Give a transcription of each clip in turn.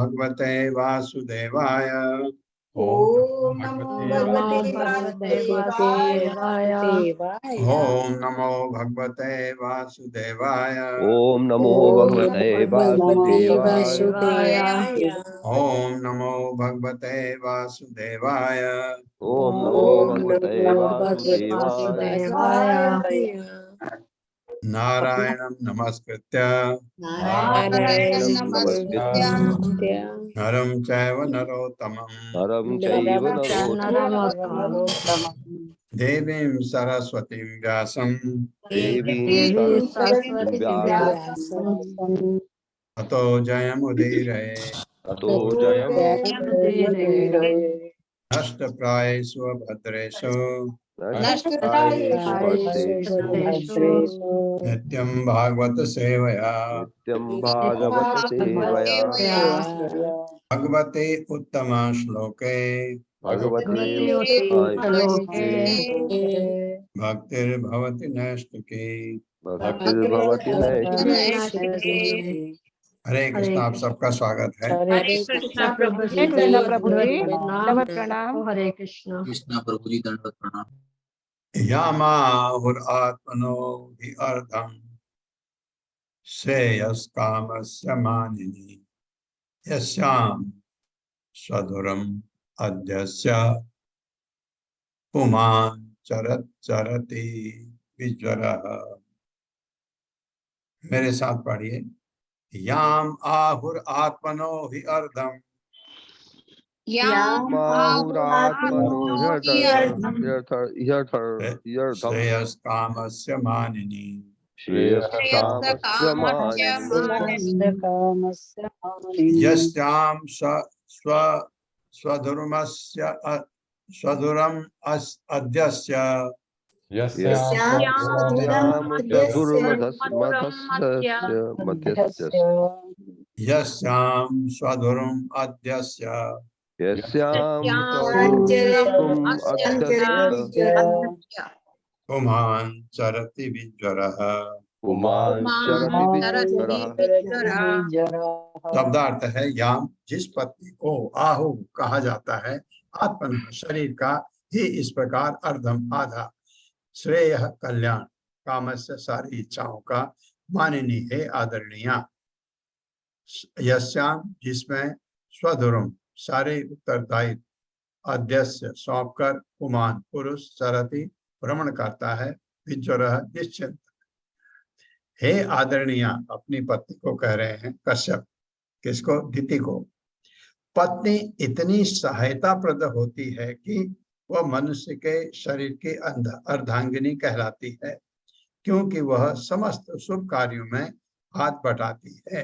भगवते वासुदेवाय। ओम नमो भगवते भगवते वासुदेवाय। ओम नमो भगवते वासुदेवाय। ओम नमो ओम भगवते नमो भगवते वासुदेवाय। ओम नमो भगवते वासुदेवाय। ओम नमो ओम भगवते नमो भगवते वासुदेवाय। वासुदेवाय। नारायणं नमस्कृत्य नारायणं नमस्कृत्य नरं चैव नरोत्तमं नरं चैव नरोत्तमं देवीं सरस्वतीं व्यासं देवीं सरस्वतीं व्यासं ततो जयमुदीरये। ततो जयमुदीरये। नष्टप्रायेषु भद्रेषु नष्टप्रायेषु भद्रेषु नित्यं भागवत सेवया नित्यं भागवत सेवया भगवते उत्तम श्लोके भगवते उत्तमश्लोके भक्तिर्भवति नैष्टिकी। भक्तिर्भवति नैष्ठिकी। हरे कृष्ण। आप सबका स्वागत है। हरे कृष्णा प्रभु जी, कृष्णा प्रभु जी, प्रणाम। दंडवत प्रणाम। हरे कृष्ण। कृष्णा प्रभु जी दंडवत प्रणाम। यामाहुरात्मनो हि अर्धम् श्रेयस्कामस्य मानिनि यस्यां स्वधुरम् अद्यस्य पुमान् चरति विज्वरः। मेरे साथ पढ़िए। याम आहुर आत्मनो हि अर्धम माहुरात्मनो श्रेयस कामस्य मानिनी श्रेयस्कामस्य मानिनि यस्यां स्वधर्मस्य स्वधुरम अद्यस्य यस्यां स्वधुरम अद्यस्य पुमान् चरति विज्वरः। शब्दार्थ है याम जिस पत्नी को आहु कहा जाता है आत्मन शरीर का ही इस प्रकार अर्धम आधा श्रेय कल्याण कामस्य सारी इच्छाओं का मानिनी है आदरणीय यस्याम जिसमें स्वधुरम सारे उत्तरदायित्व अध्यस्य सौंपकर कुमान पुरुष सरति भ्रमण करता है विज्वर निश्चिंत। हे आदरणीय अपनी पत्नी को कह रहे हैं कश्यप। किसको? दिति को। पत्नी इतनी सहायता प्रद होती है कि वह मनुष्य के शरीर की अर्धांगिनी कहलाती है क्योंकि वह समस्त शुभ कार्यों में हाथ बटाती है।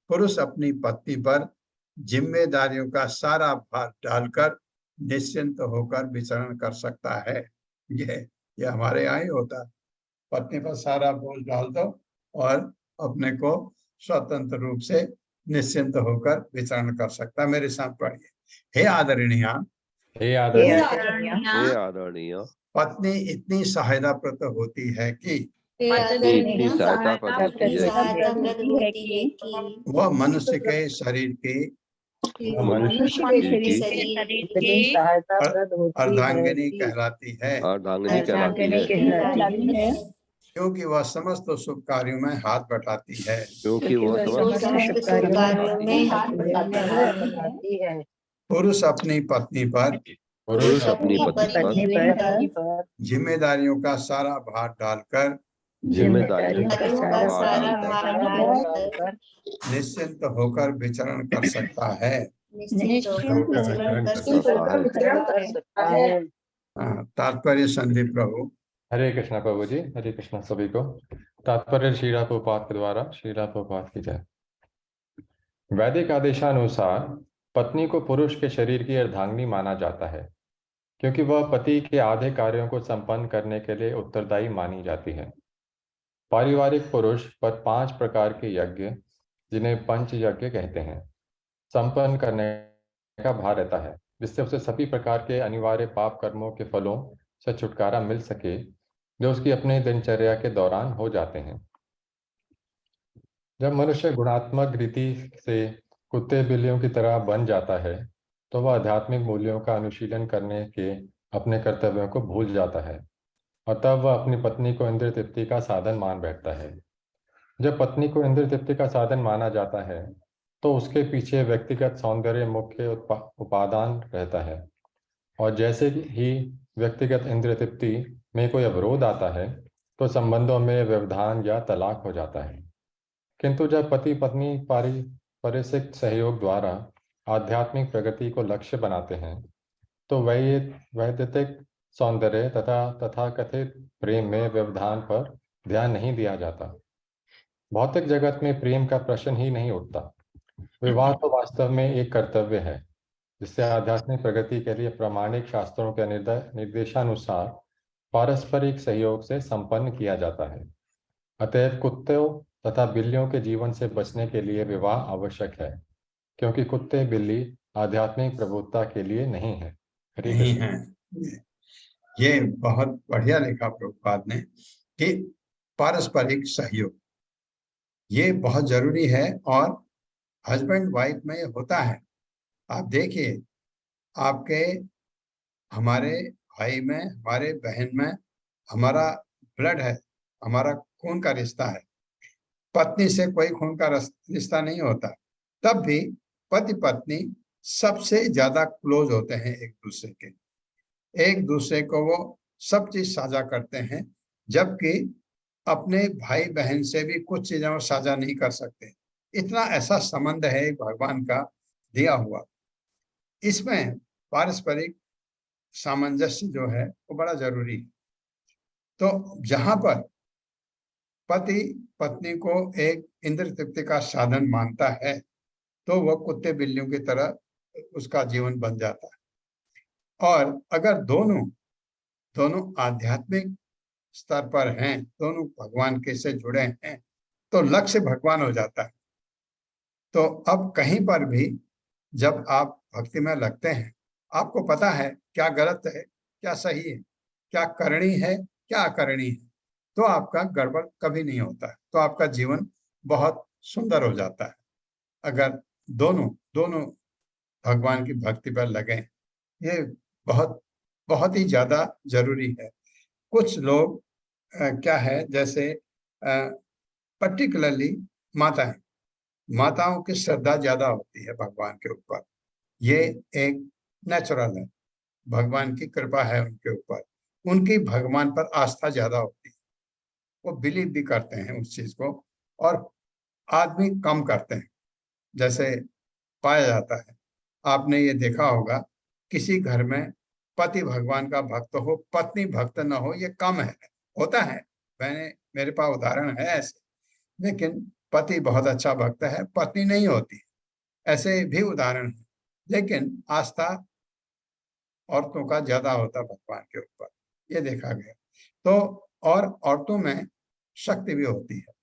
पुरुष अपनी पत्नी पर जिम्मेदारियों का सारा भार डालकर निश्चिंत होकर विचरण कर सकता है। ये हमारे यहाँ ही होता है। पत्नी पर सारा बोझ डाल दो और अपने को स्वतंत्र रूप से निश्चिंत होकर विचरण कर सकता है। मेरे साथ पढ़िए। हे आदरणीय पत्नी इतनी सहायता प्रद होती है कि वह मनुष्य के शरीर की अर्धांगिनी कहलाती है क्योंकि वह समस्त शुभ कार्यों में हाथ बटाती है। पुरुष अपनी पत्नी पर जिम्मेदारियों का सारा भार डालकर निश्चिंत होकर विचरण कर सकता है। तात्पर्य संधि प्रभु। हरे कृष्णा प्रभु जी, हरे कृष्णा सभी को। तात्पर्य श्रीला प्रभुपाद के द्वारा श्रीला प्रभुपाद की जय। वैदिक आदेशानुसार पत्नी को पुरुष के शरीर की अर्धांगिनी माना जाता है क्योंकि वह पति के आधे कार्यों को संपन्न करने के लिए उत्तरदायी मानी जाती है। पारिवारिक पुरुष पर 5 प्रकार के यज्ञ जिन्हें पंच यज्ञ कहते हैं संपन्न करने का भार रहता है जिससे उसे सभी प्रकार के अनिवार्य पाप कर्मों के फलों से छुटकारा मिल सके जो उसकी अपने दिनचर्या के दौरान हो जाते हैं। जब मनुष्य गुणात्मक रीति से कुत्ते बिल्लियों की तरह बन जाता है तो वह आध्यात्मिक मूल्यों का अनुशीलन करने के अपने कर्तव्यों को भूल जाता है और तब वह अपनी पत्नी को इंद्रिय तृप्ति का साधन मान बैठता है। जब पत्नी को इंद्रिय तृप्ति का साधन माना जाता है तो उसके पीछे व्यक्तिगत सौंदर्य मुख्य उपादान रहता है, और जैसे ही व्यक्तिगत इंद्रिय तृप्ति में कोई अवरोध आता है तो संबंधों में व्यवधान या तलाक हो जाता है। किंतु जब पति पत्नी पारिस्परिक सहयोग द्वारा आध्यात्मिक प्रगति को लक्ष्य बनाते हैं तो वैयक्तिक सौंदर्य तथा तथाकथित प्रेम में व्यवधान पर ध्यान नहीं दिया जाता। भौतिक जगत में प्रेम का प्रश्न ही नहीं उठता। विवाह तो वास्तव में एक कर्तव्य है जिससे आध्यात्मिक प्रगति के लिए प्रामाणिक शास्त्रों के निर्देशानुसार पारस्परिक सहयोग से संपन्न किया जाता है। अतएव कुत्तों तथा बिल्लियों के जीवन से बचने के लिए विवाह आवश्यक है, क्योंकि कुत्ते बिल्ली आध्यात्मिक प्रभुत्ता के लिए नहीं है। हरे नहीं कृष्ण। है। ये बहुत बढ़िया लिखा प्रभुपाद ने कि पारस्परिक सहयोग ये बहुत जरूरी है, और हस्बैंड वाइफ में होता है। आप देखिए, आपके हमारे भाई में, हमारे बहन में हमारा ब्लड है, हमारा खून का रिश्ता है। पत्नी से कोई खून का रिश्ता नहीं होता, तब भी पति पत्नी सबसे ज्यादा क्लोज होते हैं एक दूसरे के। एक दूसरे को वो सब चीज साझा करते हैं, जबकि अपने भाई बहन से भी कुछ चीजें वो साझा नहीं कर सकते। इतना ऐसा संबंध है भगवान का दिया हुआ। इसमें पारस्परिक सामंजस्य जो है वो बड़ा जरूरी है। तो जहां पर पति पत्नी को एक इंद्रिय तृप्ति का साधन मानता है तो वह कुत्ते बिल्लियों की तरह उसका जीवन बन जाता है। और अगर दोनों आध्यात्मिक स्तर पर हैं, दोनों भगवान के से जुड़े हैं, तो लक्ष्य भगवान हो जाता है। तो अब कहीं पर भी जब आप भक्ति में लगते हैं, आपको पता है क्या गलत है, क्या सही है, क्या करनी है, क्या अकरणी है, तो आपका गड़बड़ कभी नहीं होता है। तो आपका जीवन बहुत सुंदर हो जाता है अगर दोनों दोनों भगवान की भक्ति पर लगे। ये बहुत बहुत ही ज्यादा जरूरी है। कुछ लोग क्या है, जैसे पर्टिकुलरली माताओं की श्रद्धा ज्यादा होती है भगवान के ऊपर। ये एक नेचुरल है, भगवान की कृपा है उनके ऊपर। उनकी भगवान पर आस्था ज्यादा होती है, वो बिलीव भी करते हैं उस चीज को, और आदमी कम करते हैं जैसे पाया जाता है। आपने ये देखा होगा, किसी घर में पति भगवान का भक्त हो, पत्नी भक्त न हो, ये कम है। होता है, मेरे पास उदाहरण है ऐसे। लेकिन पति बहुत अच्छा भक्त है, पत्नी नहीं होती, ऐसे भी उदाहरण है। लेकिन आस्था औरतों का ज्यादा होता भगवान के ऊपर, ये देखा गया। तो और औरतों में शक्ति भी होती है,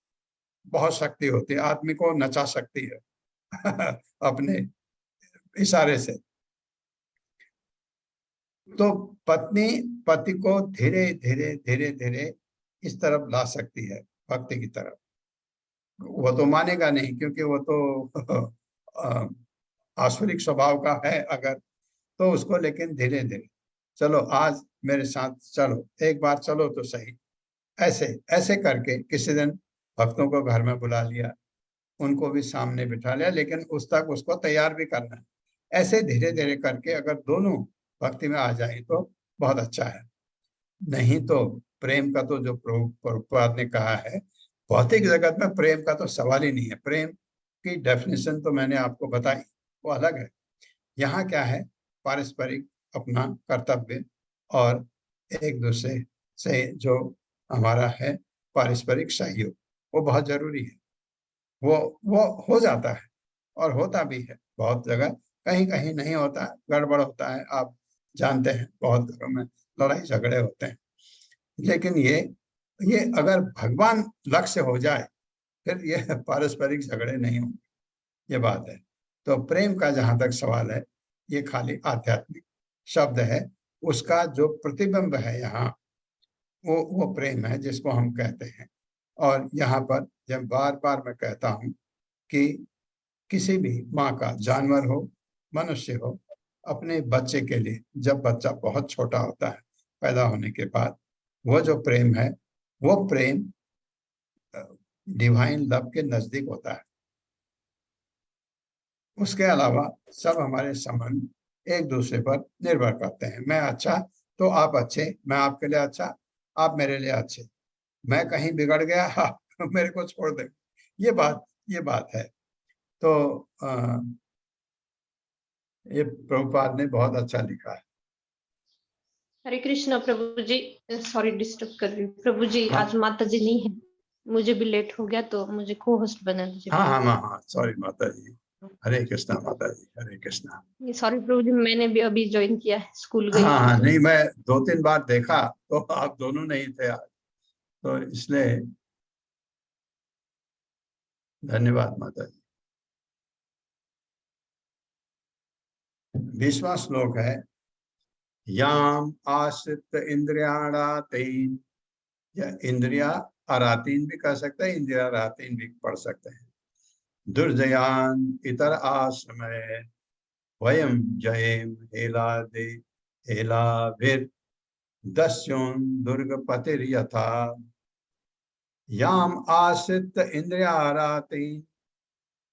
बहुत शक्ति होती है, आदमी को नचा सकती है अपने इशारे से। तो पत्नी पति को धीरे धीरे धीरे धीरे इस तरफ ला सकती है, भक्ति की तरफ। वो तो मानेगा नहीं, क्योंकि वो तो आसुरिक स्वभाव का है अगर, तो उसको लेकिन धीरे धीरे चलो, आज मेरे साथ चलो, एक बार चलो तो सही। ऐसे ऐसे करके किसी दिन भक्तों को घर में बुला लिया, उनको भी सामने बिठा लिया, लेकिन उस तक उसको तैयार भी करना है। ऐसे धीरे धीरे करके अगर दोनों भक्ति में आ जाए तो बहुत अच्छा है। नहीं तो प्रेम का तो जो प्रभुपाद ने कहा है, भौतिक जगत में प्रेम का तो सवाल ही नहीं है। प्रेम की डेफिनेशन तो मैंने आपको बताई, वो अलग है। यहाँ क्या है, पारस्परिक अपना कर्तव्य और एक दूसरे से जो हमारा है पारस्परिक सहयोग, वो बहुत जरूरी है। वो हो जाता है और होता भी है बहुत जगह। कहीं कहीं नहीं होता, गड़बड़ होता है। आप जानते हैं बहुत घरों में लड़ाई झगड़े होते हैं। लेकिन ये अगर भगवान लक्ष्य हो जाए फिर ये पारस्परिक झगड़े नहीं होंगे, ये बात है। तो प्रेम का जहां तक सवाल है, ये खाली आध्यात्मिक शब्द है। उसका जो प्रतिबिंब है यहाँ, वो प्रेम है जिसको हम कहते हैं। और यहाँ पर जब बार बार मैं कहता हूँ कि किसी भी माँ का, जानवर हो मनुष्य हो, अपने बच्चे के लिए, जब बच्चा बहुत छोटा होता है पैदा होने के बाद, वो जो प्रेम है वो प्रेम डिवाइन लव के नजदीक होता है। उसके अलावा सब हमारे संबंध एक दूसरे पर निर्भर करते हैं। मैं अच्छा तो आप अच्छे, मैं आपके लिए अच्छा, आप मेरे लिए अच्छे। मैं कहीं बिगड़ गया, आप मेरे को छोड़ दे। ये बात है। तो ये प्रभुपाद ने बहुत अच्छा लिखा है। हरे कृष्णा प्रभु जी, सॉरी डिस्टर्ब कर रही हूँ प्रभु जी। हाँ। आज माता जी नहीं है, मुझे भी लेट हो गया, तो मुझे को होस्ट बना दीजिए। हाँ, सॉरी माता जी। हरे कृष्णा माता जी, हरे कृष्णा। सॉरी प्रभु जी, मैंने भी अभी ज्वाइन किया है, स्कूल गई हाँ, थी। नहीं, मैं 2-3 बार देखा तो आप दोनों नहीं थे आज, तो इसलिए धन्यवाद माता जी। 20वां श्लोक है, याम आश्रित इंद्रियाणातीन, या इंद्रिया आरातीन भी कह सकते हैं, इंद्रिया रातीन भी पढ़ सकते हैं। दुर्जयान इतर आश्रमय वयम जयेम हेलादे हेलाभिर दस्योन दुर्गपतिर यथा। याम आश्रित इंद्रियारातीन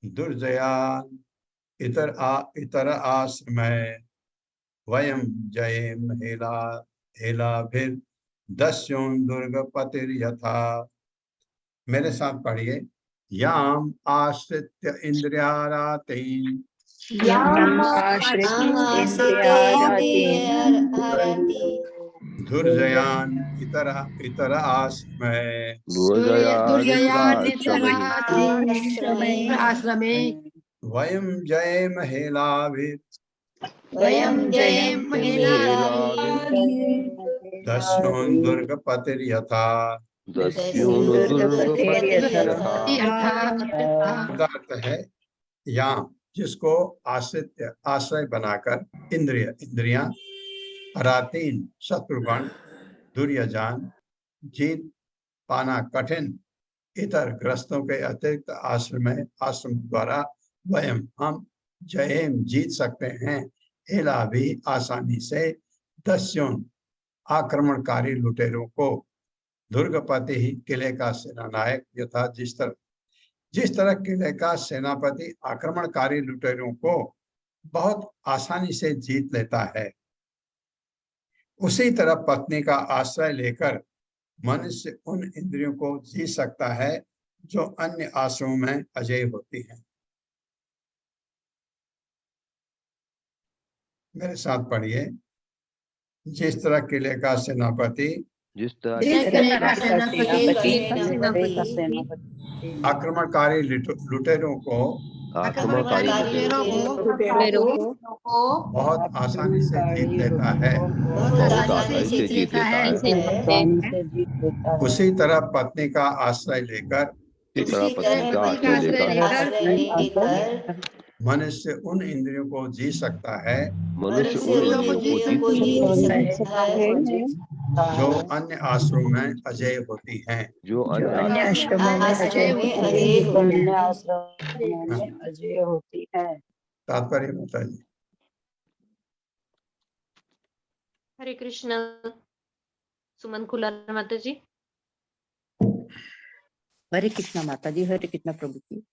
दुर्जयान इतर आश्रमय वयम जयेम हेलाभिर दस्योन दुर्गपतिर यथा। मेरे साथ पढ़िए, याम आश्रित्य इंद्रियारातीन याम आश्रित इंद्रियारातीन दुर्जयान इतर आश्रमय वयम जयेम हेलाभिर दस्योन दुर्गपतिर यथा। अर्थ है, याम जिसको आश्रय बनाकर इंद्रियां रातीन शत्रुगण दुर्यजान जीत पाना कठिन इतर ग्रस्तों के अतिरिक्त आश्रम द्वारा वयम हम जयेम जीत सकते हैं हेला भी आसानी से दस्यों आक्रमणकारी लुटेरों को दुर्गपति ही किले का सेनानायक यथा जिस तरह किले का सेनापति आक्रमणकारी लुटेरों को बहुत आसानी से जीत लेता है, उसी तरह पत्नी का आश्रय लेकर मनुष्य उन इंद्रियों को जीत सकता है जो अन्य आश्रमों में अजेय होती हैं। मेरे साथ पढ़िए, जिस तरह किले का सेनापति आक्रमणकारी लुटेरों को बहुत आसानी से जीत लेता है, उसी तरह पत्नी का आश्रय लेकर मनुष्य उन इंद्रियों को जीत सकता है जो अन्य आश्रमों में अजेय होती हैं। तात्पर्य माता जी। हरे कृष्णा सुमन खुला माता जी। हरे कृष्णा माता जी, हरे कृष्णा प्रभु जी।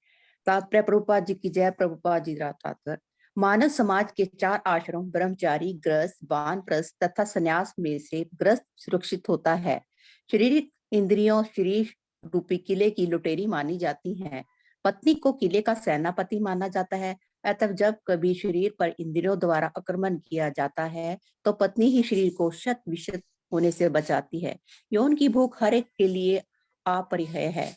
तात्पर्य प्रभुपाद जी की जय। प्रभुपाद जी तात्पर्य, मानव समाज के 4 आश्रम ब्रह्मचारी, गृहस्थ, वानप्रस्थ तथा संन्यास में से गृहस्थ सुरक्षित होता है। शारीरिक इंद्रियों शरीर रूपी किले की लुटेरी मानी जाती हैं। पत्नी को किले का सेनापति माना जाता है। अतः जब कभी शरीर पर इंद्रियों द्वारा आक्रमण किया जाता है तो पत्नी ही शरीर को शत विशत होने से बचाती है। यौन की भूख हर एक के लिए अपरिहार्य है,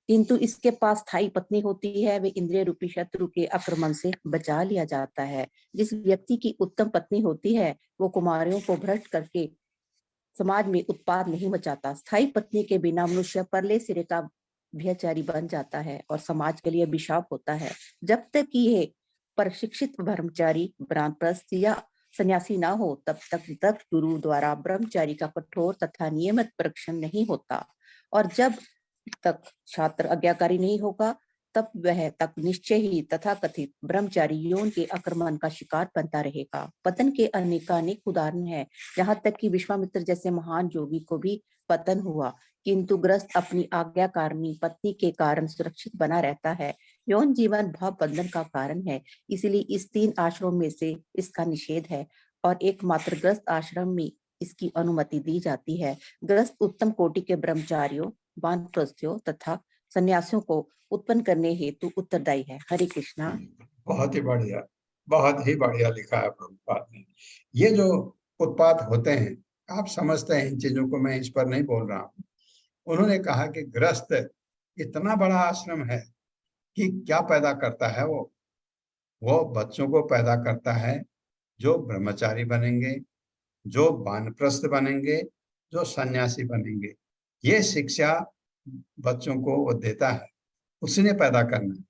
किंतु इसके पास स्थायी पत्नी होती है, वे इंद्रिय रूपी शत्रु के आक्रमण से बचा लिया जाता है। जिस व्यक्ति की उत्तम पत्नी होती है वो कुमारियों को भ्रष्ट करके समाज में उत्पाद नहीं मचाता। स्थायी पत्नी के बिना मनुष्य परले सिरे का व्यभिचारी बन जाता है और समाज के लिए अभिशाप होता है। जब तक कि ये प्रशिक्षित ब्रह्मचारी वानप्रस्थ या सन्यासी ना हो तब तक गुरु द्वारा ब्रह्मचारी का कठोर तथा नियमित परीक्षण नहीं होता, और जब तक छात्र आज्ञाकारी नहीं होगा तब वह तक निश्चय ही तथाकथित ब्रह्मचारी यौन के आक्रमण का शिकार बनता रहेगा। पतन के अनेकानेक उदाहरण है, यहाँ तक कि विश्वामित्र जैसे महान योगी को भी पतन हुआ, किंतु ग्रस्त अपनी आज्ञाकारिणी पत्नी के कारण सुरक्षित बना रहता है। यौन जीवन भाव बंधन का कारण है, इसलिए इस 3 आश्रमों में से इसका निषेध है और एकमात्र ग्रस्त आश्रम में इसकी अनुमति दी जाती है। ग्रस्त उत्तम कोटि के ब्रह्मचारियों, वानप्रस्थों तथा सन्यासियों को उत्पन्न करने हेतु उत्तरदायी है। हरे कृष्णा। बहुत ही बढ़िया, बहुत ही बढ़िया लिखा है प्रभुपाद ने। ये जो उत्पात होते हैं, आप समझते हैं इन चीजों को, मैं इस पर नहीं बोल रहा हूँ। उन्होंने कहा कि ग्रस्त इतना बड़ा आश्रम है कि क्या पैदा करता है वो बच्चों को पैदा करता है जो ब्रह्मचारी बनेंगे, जो वानप्रस्थ बनेंगे, जो सन्यासी बनेंगे। ये शिक्षा बच्चों को वो देता है, उसने पैदा करना है।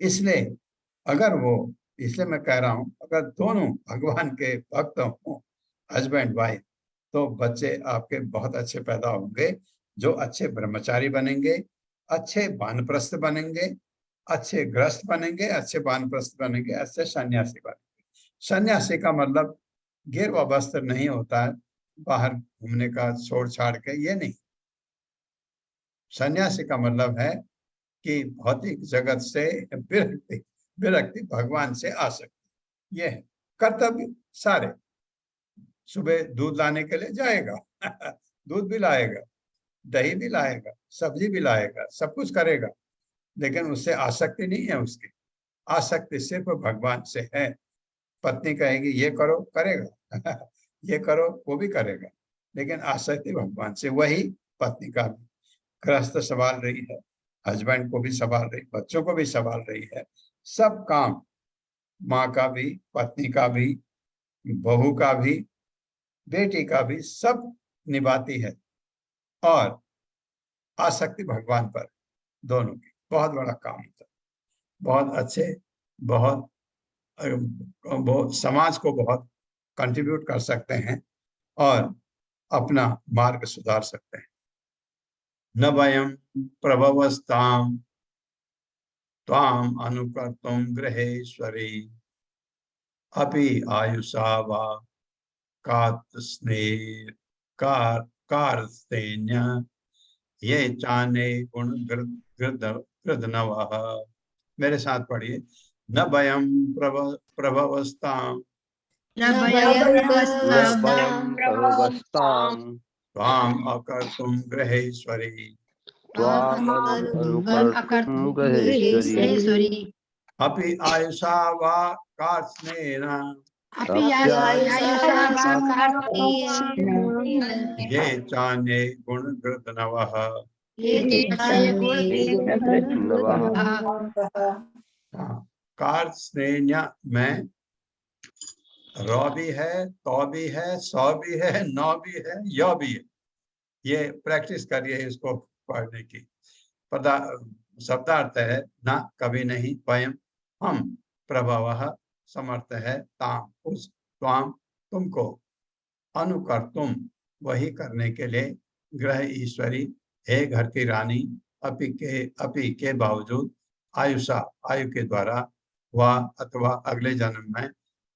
इसलिए इसलिए मैं कह रहा हूं, अगर दोनों भगवान के भक्त हों, हस्बैंड वाइफ, तो बच्चे आपके बहुत अच्छे पैदा होंगे, जो अच्छे ब्रह्मचारी बनेंगे, अच्छे वानप्रस्थ बनेंगे, अच्छे ग्रस्त बनेंगे, अच्छे वानप्रस्थ बनेंगे, अच्छे सन्यासी बनेंगे। सन्यासी का मतलब गिरवा वस्त्र नहीं होता है, बाहर घूमने का छोड़ छाड़ के, ये नहीं। सन्यासी का मतलब है कि भौतिक जगत से विरक्ति भगवान से आ सकती। ये है कर्तव्य सारे। सुबह दूध लाने के लिए जाएगा दूध भी लाएगा, दही भी लाएगा, सब्जी भी लाएगा, सब कुछ करेगा, लेकिन उससे आसक्ति नहीं है। उसकी आसक्ति सिर्फ भगवान से है। पत्नी कहेगी ये करो, करेगा ये करो, वो भी करेगा, लेकिन आसक्ति भगवान से। वही पत्नी का भी गृहस्थ संभाल रही है, हस्बैंड को भी संभाल रही, बच्चों को भी संभाल रही है। सब काम माँ का भी, पत्नी का भी, बहू का भी, बेटी का भी, सब निभाती है। और आसक्ति भगवान पर, दोनों की बहुत बड़ा काम होता है। बहुत अच्छे, बहुत समाज को बहुत कंट्रीब्यूट कर सकते हैं और अपना मार्ग सुधार सकते हैं। न वयं प्रभवस्ताम त्वाम अनुकर्तुम गृहेश्वरी अपि आयुषा वा कार्त्स्नेन्य ये चाने गुण गृधनवः। मेरे साथ पढ़िए। न वयं प्रभवस्ताम त्वाम अकर्तुम गृहेश्वरी अपि आयुषा वा कार्त्स्नेन ये चान्ये गुणगृधनवः। कार्त्स्नेन्य में रौ भी है, तो भी है, सौ भी है, नौ भी है, य भी है। ये प्रैक्टिस करिए इसको पढ़ने की। शब्दार्थ है ना, कभी नहीं, वयम हम, प्रभवः समर्थ है, ताम उस, त्वाम तुमको, अनुकर्तुम वही करने के लिए, ग्रह ईश्वरी हे घर की रानी, अपि के बावजूद, आयुषा आयु के द्वारा, वा अथवा अगले जन्म में,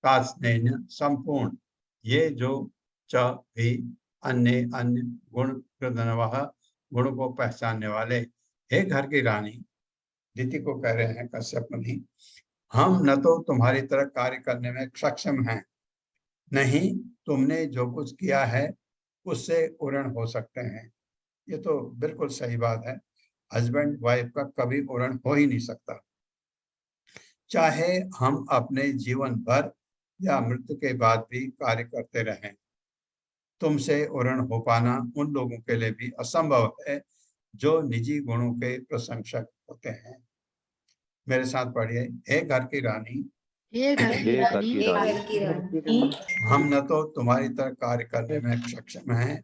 कार्त्स्नेन्य संपूर्ण, ये जो च भी, अन्य अन्य गुण गृधनवः गुण को पहचानने वाले, हे घर की रानी, दीति को कह रहे हैं कश्यप मुनि, हम न तो तुम्हारी तरह कार्य करने में सक्षम हैं, नहीं तुमने जो कुछ किया है उससे उरण हो सकते हैं। ये तो बिल्कुल सही बात है। हस्बैंड वाइफ का कभी उरण हो ही नहीं सकता, चाहे हम अपने जीवन भर या मृत्यु के बाद भी कार्य करते रहें। तुमसे उरण हो पाना उन लोगों के लिए भी असंभव है जो निजी गुणों के प्रशंसक होते हैं। मेरे साथ पढ़िए। हे घर की रानी, हम न तो तुम्हारी तरह कार्य करने में सक्षम हैं,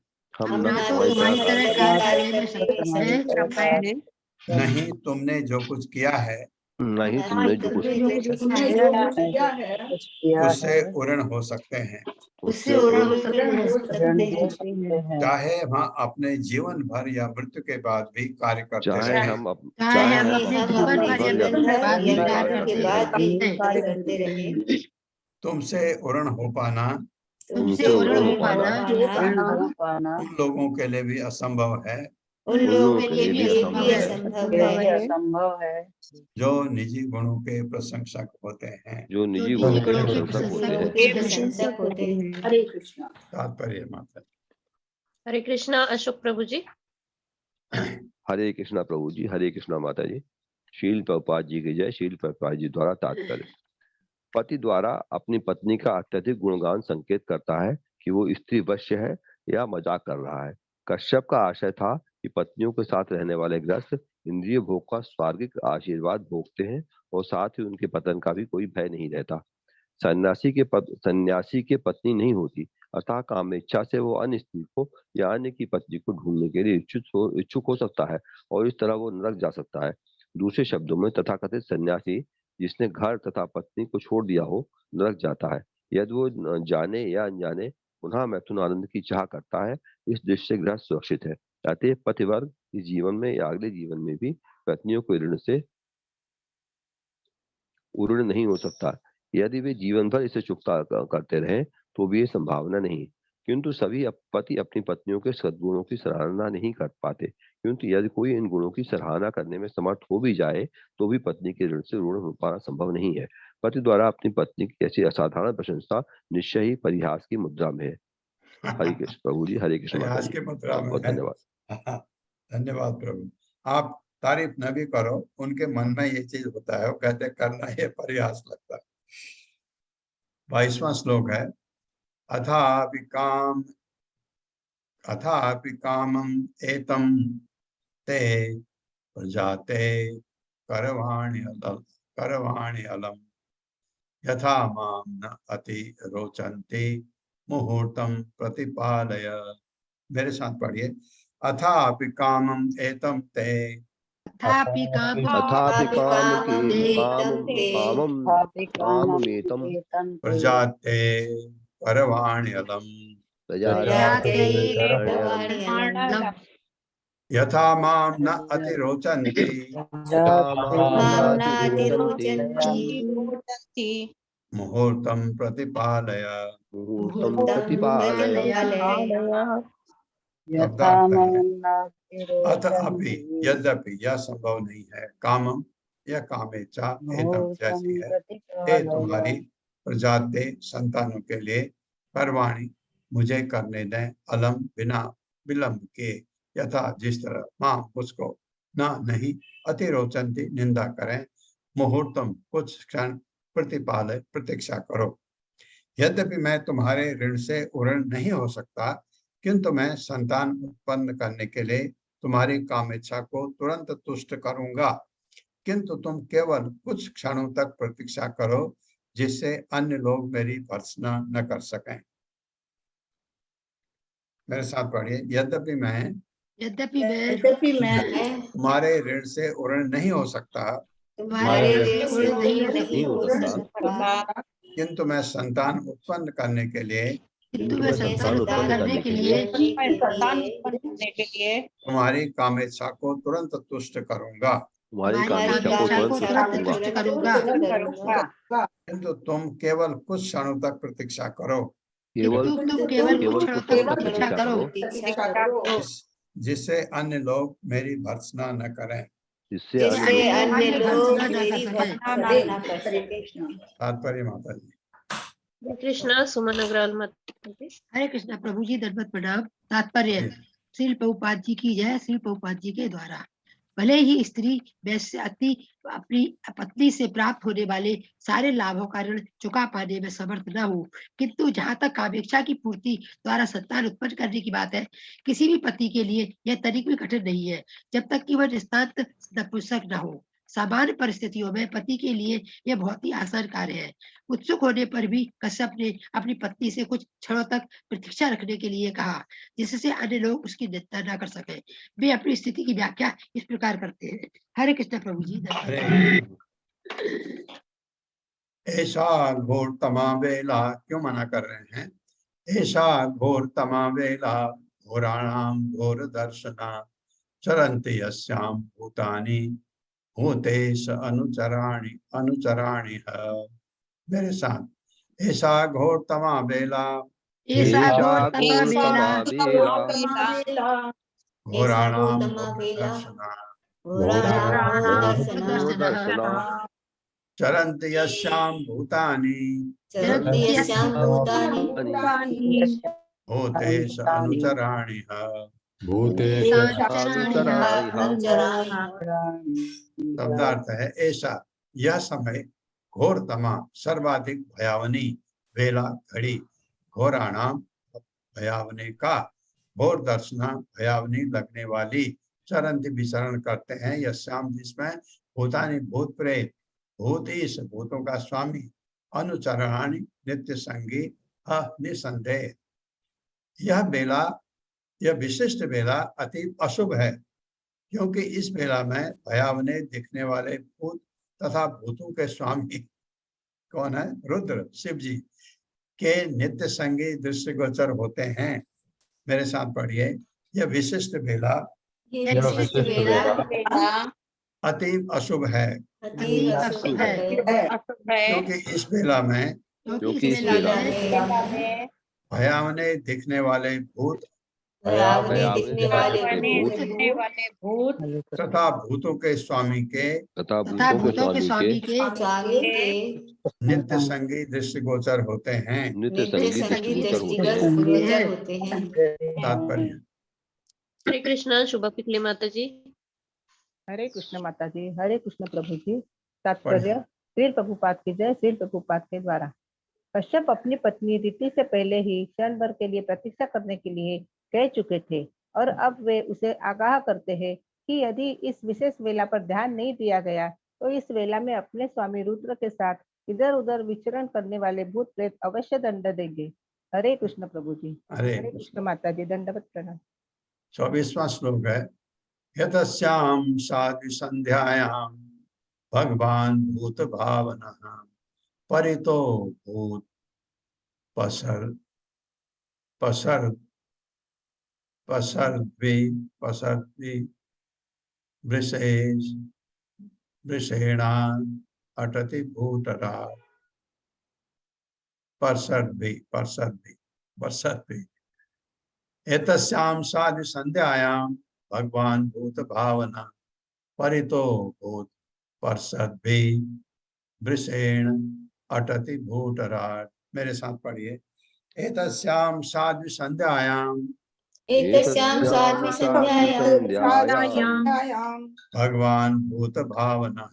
नहीं तुमने जो कुछ किया है नहीं तुमने जो कुछ उससे उऋण हो सकते हैं, उससे उड़न उड़ हो सकते हैं। चाहे वह अपने जीवन भर या मृत्यु के बाद भी कार्य करते चाहे रहे। हम चाहे हम अपने अपने जीवन जीवन भर भर या या मृत्यु के बाद भी मृत्यु के बाद भी कार्य करते रहे। तुमसे उऋण हो पाना तुमसे उड़न हो पाना उन लोगों के लिए भी असंभव है उन लोगों के के लिए भी लिए असंभव भी है। असंभव है जो निजी गुणों के प्रशंसक होते हैं। जो निजी गुणों गुणों के के प्रशंसक प्रशंसक होते हैं। हरे कृष्णा। तात्पर्य माता जी। हरे कृष्णा अशोक प्रभु जी। हरे कृष्णा प्रभु जी, हरे कृष्णा माता जी। शील प्रभुपाद जी की जय। शील प्रभुपाद जी द्वारा तात्पर्य, पति द्वारा अपनी पत्नी का अत्यधिक गुणगान संकेत करता है कि वो स्त्री वश्य है या मजाक कर रहा है। कश्यप का आशय था कि पत्नियों के साथ रहने वाले गृहस्थ इंद्रिय भोग का स्वर्गिक आशीर्वाद भोगते हैं और साथ ही उनके पतन का भी कोई भय नहीं रहता। सन्यासी के पत्नी नहीं होती, अतः काम इच्छा से वो अन्य स्त्री को या अन्य की पत्नी को ढूंढने के लिए इच्छुक हो सकता है और इस तरह वो नरक जा सकता है। दूसरे शब्दों में तथाकथित सन्यासी जिसने घर तथा पत्नी को छोड़ दिया हो नरक जाता है, यदि वो जाने या अनजाने पुनः मैथुन आनंद की चाह करता है। इस दृष्टि से गृहस्थ सुरक्षित है। अतः पतिवर्ग इस जीवन में या अगले जीवन में भी पत्नियों को ऋण से उऋण नहीं हो सकता। यदि वे जीवन भर इसे चुकता करते रहे तो भी ये संभावना नहीं। किंतु सभी पति अपनी पत्नियों के सद्गुणों की सराहना नहीं कर पाते, किंतु यदि कोई इन गुणों की सराहना करने में समर्थ हो भी जाए तो भी पत्नी के ऋण से ऋण हो पाना संभव नहीं है। पति द्वारा अपनी पत्नी की ऐसी असाधारण प्रशंसा निश्चय ही परिहास की मुद्रा में है। हरे कृष्ण प्रभु जी, हरे कृष्ण माता प्रयास जी। के मुद्रा में बहुत है। धन्यवाद। धन्यवाद प्रभु। आप तारीफ न भी करो, उनके मन में ये चीज होता है, वो कहते करना ये प्रयास लगता है। 22वां श्लोक है, अथापि कामम एतम ते प्रजाते करवाणि अलम यथा माम न अति रोचन्ति मुहूर्तम प्रतिपालय। मेरे साथ पढ़िए, अथापि कामम एतम ते तथापि काममेतम प्रजाते करवाणि अलम यथा माम न अति रोचन्ति मुहूर्तम प्रतिपालय। अथ अपि यद्यपि यह संभव नहीं है, कामम यह कामेच्छा एतम जैसी है, हे तुम्हारी प्रजाते संतानों के लिए करवाणी मुझे करने दें अलम बिना विलंब के, यथा जिस तरह मां मुझको ना नहीं अति रोचंती निंदा करें, मुहूर्तम कुछ क्षण प्रतिपालय प्रतीक्षा करो। यद्यपि मैं तुम्हारे ऋण से उऋण नहीं हो सकता, किंतु मैं संतान उत्पन्न करने के लिए तुम्हारी कामेच्छा को तुरंत तुष्ट करूंगा, किंतु तुम केवल कुछ क्षणों तक प्रतीक्षा करो जिससे अन्य लोग मेरी भर्त्सना न कर सकें। मेरे साथ पढ़िए, यद्यपि मैं तुम्हारे ऋण से उऋण नहीं हो सकता, किंतु मैं संतान उत्पन्न करने के लिए तुम्हारी कामेच्छा को तुरंत तुष्ट करूंगा, किंतु तुम केवल कुछ क्षणों तक प्रतीक्षा करो जिससे अन्य लोग मेरी भर्त्सना न करें। तात्पर्य माता जी। हरे कृष्णा सुमन अग्रवाल माता जी। हरे कृष्णा प्रभु जी दंडवत प्रणाम। तात्पर्य, श्रील प्रभुपाद जी की जय। श्रील प्रभुपाद जी के द्वारा भले ही स्त्री वैश्याति अपनी पत्नी से प्राप्त होने वाले सारे लाभों का ऋण चुका पाने में समर्थ न हो, किंतु जहाँ तक कामेक्षा की पूर्ति द्वारा संतान उत्पन्न करने की बात है, किसी भी पति के लिए यह तनिक भी कठिन नहीं है, जब तक कि वह निस्तांत नपुंसक न हो। सामान्य परिस्थितियों में पति के लिए यह बहुत ही आसान कार्य है। उत्सुक होने पर भी कश्यप ने अपनी पत्नी से कुछ क्षणों तक प्रतीक्षा रखने के लिए कहा, जिससे अन्य लोग उसकी निंदा न कर सके। वे अपनी स्थिति की व्याख्या इस प्रकार करते हैं। हरे कृष्ण प्रभु जी। ऐसा घोर तमा वेला, क्यों मना कर रहे हैं? ऐसा घोर तमा वेला घोराणाम घोर दर्शना चरन्ति यस्याम भूतानि भूतेश अनुचराणि अनुचराणि मेरे साथ। ऐसा घोर तमा बेला ऐसा ऐसा घोर तमा घोर बेला तमा बेला घोराणाम घोर दर्शना घोर दर्शना चरन्ति यस्याम भूतानि चरन्ति यस्याम भूतेश अनुचराणि भूतेश शब्दार्थ है ऐसा, यह समय घोर तमा सर्वाधिक भयावनी वेला घड़ी घोराणाम भयावनी का घोर दर्शना भयावनी लगने वाली चरंत विचरण करते हैं यश्याम जिसमें भूतानि भूत प्रेत भूतीश भूतों का स्वामी अनुचरणानि नित्य संगी निसंदेह। यह बेला यह विशिष्ट बेला अति अशुभ है क्योंकि इस बेला में भयावने दिखने वाले भूत तथा भूतों के स्वामी कौन है? रुद्र शिव जी के नित्य संगी दृष्टिगोचर होते हैं। मेरे साथ पढ़िए, यह विशिष्ट बेला अति अशुभ है क्योंकि इस बेला में भयावने दिखने वाले भूत तथा भूतों के स्वामी के नित्य संगी दृष्टिगोचर होते हैं। तात्पर्य हरे कृष्णा शुभ पिकले माता जी। हरे कृष्ण माता जी। हरे कृष्ण प्रभु जी। तात्पर्य श्रील प्रभुपाद की जय। श्रील प्रभुपाद के द्वारा कश्यप अपनी पत्नी रीति से पहले ही क्षण भर के लिए प्रतीक्षा करने के लिए कह चुके थे और अब वे उसे आगाह करते हैं कि यदि इस विशेष वेला पर ध्यान नहीं दिया गया तो इस वेला में अपने स्वामी रुद्र के साथ इधर उधर विचरण करने वाले भूत प्रेत अवश्य दंड देंगे। हरे कृष्ण प्रभु जी। हरे कृष्ण माता जी। दंडवत प्रणाम। 24वां श्लोक है, यतस्याम साधु संध्यायां भगवान भूत भावनः परितो भूत पसर्द्वि वृषेणा अटति भूतरा परसर्द्वि एतस्याम साधु संध्यायां भगवान भूत भावना परितो भूत परसद्भि वृषेण अटति भूतराट। मेरे साथ पढ़िए, एतस्याम साधु संध्यायां भगवान भूत भावना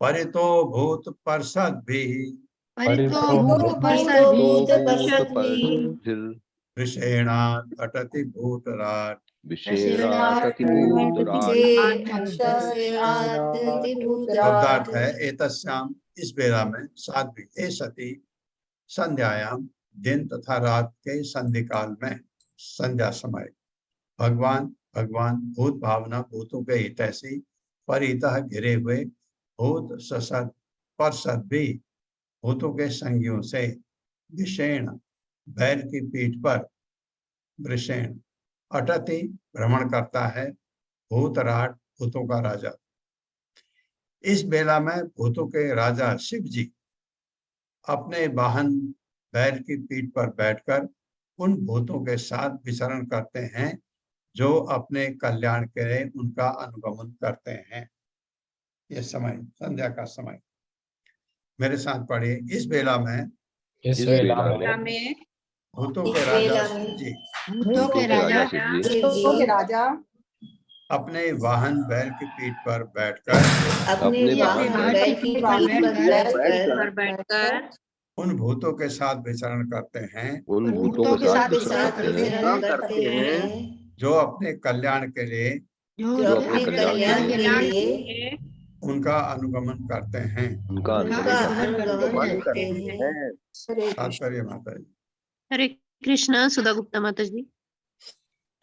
परितो भूत परसद्भि वृषेणा अटति भूतराट। शब्दार्थ है, एतस्याम इस बेला में साध्वी ए सती संध्यायाम दिन तथा रात के संधि काल में संध्या समय भगवान भूत भावना भूतों के हितैषी परितः घिरे हुए भूत ससद परसद भी भूतों के संगियों से विषेण बैल की पीठ पर वृषेण अटति भ्रमण करता है भूतराट भूतों का राजा। इस बेला में भूतों के राजा शिव जी अपने वाहन बैल की पीठ पर बैठकर उन भूतों के साथ विचरण करते हैं जो अपने कल्याण के लिए उनका अनुगमन करते हैं। ये समय संध्या का समय। मेरे साथ पढ़िए, इस बेला में भूतों के राजा शिव जी अपने वाहन बैल की पीठ पर बैठकर उन भूतों के साथ विचरण करते हैं जो अपने कल्याण के लिए उनका अनुगमन करते हैं। तात्पर्य माता जी। हरे कृष्णा सुधा गुप्ता माता जी।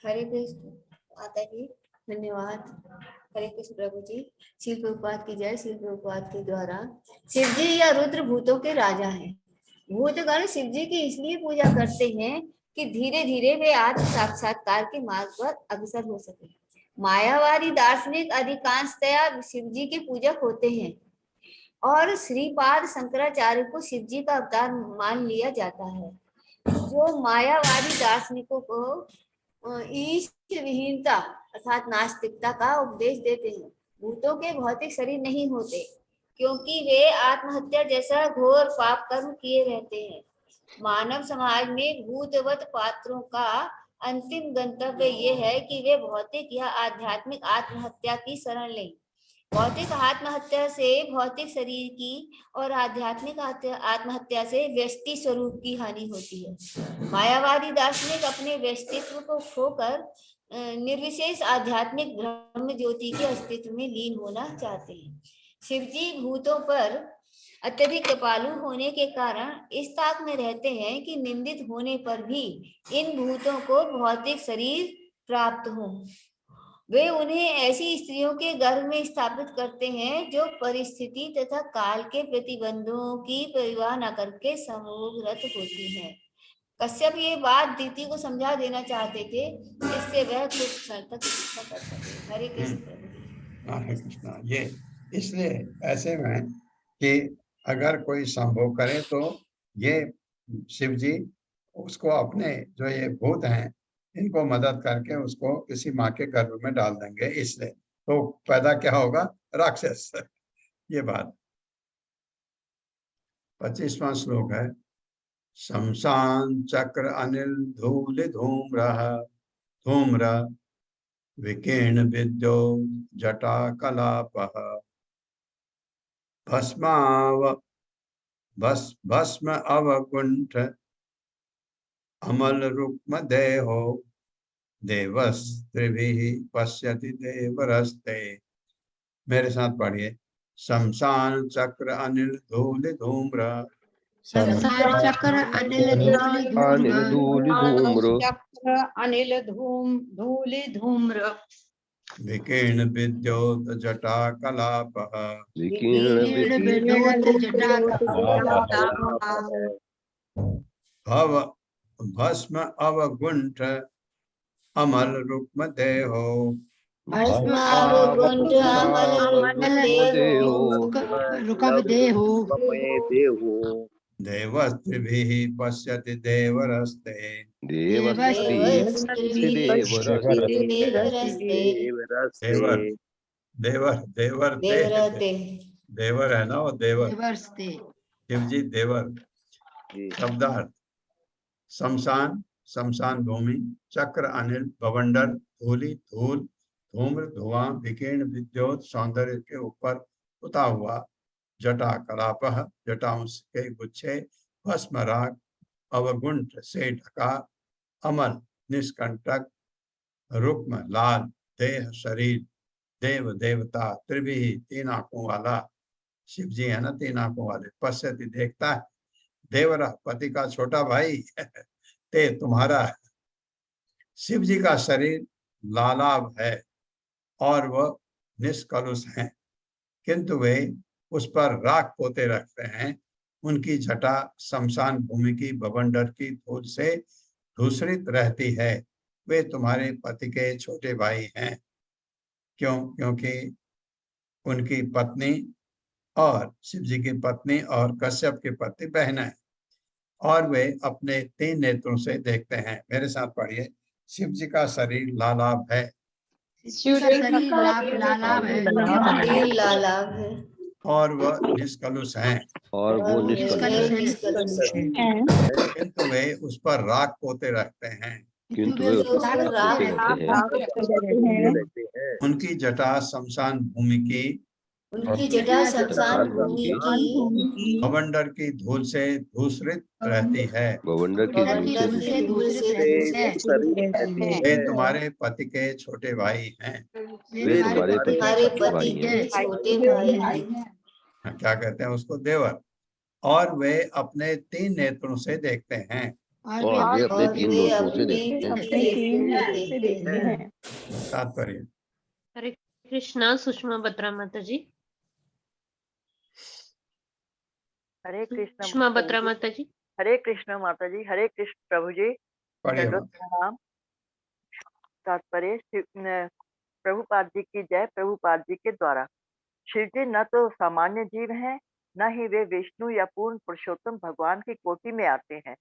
हरे कृष्ण माता जी। धन्यवाद। हरे कृष्ण प्रभु जी। शिव प्रभुपाद की जय। शिव प्रभुपाद के द्वारा शिव जी या रुद्र भूतों के राजा हैं। भूतगण शिव जी की इसलिए पूजा करते हैं कि धीरे धीरे वे आत्म साक्षात्कार के मार्ग पर अग्रसर हो सके। मायावादी दार्शनिक अधिकांशतया शिव जी के पूजक होते हैं और श्रीपाद शंकराचार्य को शिव जी का अवतार मान लिया जाता है। जो मायावादी दार्शनिकों को ईश्वर विहीनता अर्थात नास्तिकता का उपदेश देते हैं। भूतों के भौतिक शरीर नहीं होते क्योंकि वे आत्महत्या जैसा घोर पाप कर्म किए रहते हैं। मानव समाज में भूतवत पात्रों का अंतिम गंतव्य ये है कि वे भौतिक या आध्यात्मिक आत्महत्या की शरण लें। भौतिक आत्महत्या से भौतिक शरीर की और आध्यात्मिक आत्महत्या से व्यष्टि स्वरूप की हानि होती है। मायावादी दार्शनिक अपने व्यक्तित्व को खोकर निर्विशेष आध्यात्मिक ब्रह्म ज्योति के अस्तित्व में लीन होना चाहते हैं। शिवजी भूतों पर अत्यधिक कृपालु होने के कारण इस ताक में रहते हैं कि निंदित होने पर भी इन भूतों को भौतिक शरीर प्राप्त हो। वे उन्हें ऐसी स्त्रियों के गर्भ में स्थापित करते हैं जो परिस्थिति तथा काल के प्रतिबंधों की परवाह न करके समोग्रत होती हैं। कश्यप ये बात दीति को समझा देना चाहते थे जिससे वह कुछ क्षण तक शिक्षा कर सके। हरे कृष्ण। हरे कृष्णा। ये इसलिए ऐसे में कि अगर कोई संभोग करे तो ये शिव जी उसको अपने जो ये भूत हैं इनको मदद करके उसको किसी माँ के गर्भ में डाल देंगे। इसलिए तो पैदा क्या होगा? राक्षस। ये बात 25वां श्लोक है। शमशान चक्र अनिल धूल धूम्र विकीर्ण विद्यो जटा कलापः भस्म अवकुंठ अमल रुक्म देहो देवस्त्रिभिः पश्यति देवरस्ते। मेरे साथ पढ़िए। शमशान चक्र अनिल धूल धूम्र संसार चक्र अनिल धूलि धूम्र चक्र अनिल धूलि धूम्र विकीर्ण विद्योत जटा कलापः विकीर्ण विद्योत जटा भव भस्म अवगुंठ अमल रुक्म देहो भस्म अवगुंठ अमल रुकम देहो देवस्त्रिभिः पश्यति देवरस्ते देवर है ना वो देवर शिव जी देवर। शब्दार्थ शमशान शमशान भूमि, चक्र अनिल भवंडर धूलि धूल धूम्र धुआं विकीर्ण विद्योत सौंदर्य के ऊपर उता हुआ जटा कलापह जटाओं के गुच्छे भस्म राग अवगुंठ से ढका अमल निष्कंटक रुक्म लाल देह शरीर देव देवता त्रिभी तीन आंखों वाला शिव जी है ना तीन आंखों वाले पश्यति देखता है देवरा पति का छोटा भाई ते तुम्हारा शिव जी का शरीर लालाभ है और वह निष्कलुष हैं किंतु वे उस पर राख पोते रखते हैं। उनकी जटा शमशान भूमि की बवंडर की धूल से धूसरित रहती है। वे तुम्हारे पति के छोटे भाई हैं क्योंकि उनकी पत्नी और शिव जी की पत्नी और कश्यप की पत्नी बहन है और वे अपने तीन नेत्रों से देखते हैं। मेरे साथ पढ़िए। शिव जी का शरीर लालाभ है और वह निष्कलुष हैं और वो निष्कलुष हैं किंतु वे उस पर राख पोते रखते हैं। किंतु वे उस पर राख पोते रहते हैं। उनकी जटा शमशान भूमि की भवंडर की धूल से धूसरित रहती है। भवंडर की धूल से वे तुम्हारे पति के छोटे भाई हैं। वे तुम्हारे पति के छोटे भाई हैं। क्या कहते हैं उसको? देवर। और वे अपने तीन नेत्रों से देखते हैं और वे अपने तीन नेत्रों से देखते हैं। तात्पर्य कृष्णा सुषमा बत्रा माता जी। हरे कृष्ण सुषमा माता बत्रा जी। माता जी। हरे कृष्ण माता जी। हरे कृष्ण प्रभु जी। पढ़िए दंडोत माता। प्रणाम। तात्पर्य प्रभुपाद जी की जय। प्रभुपाद जी के द्वारा शिव जी न तो सामान्य जीव हैं, न ही वे विष्णु या पूर्ण पुरुषोत्तम भगवान की कोटि में आते हैं।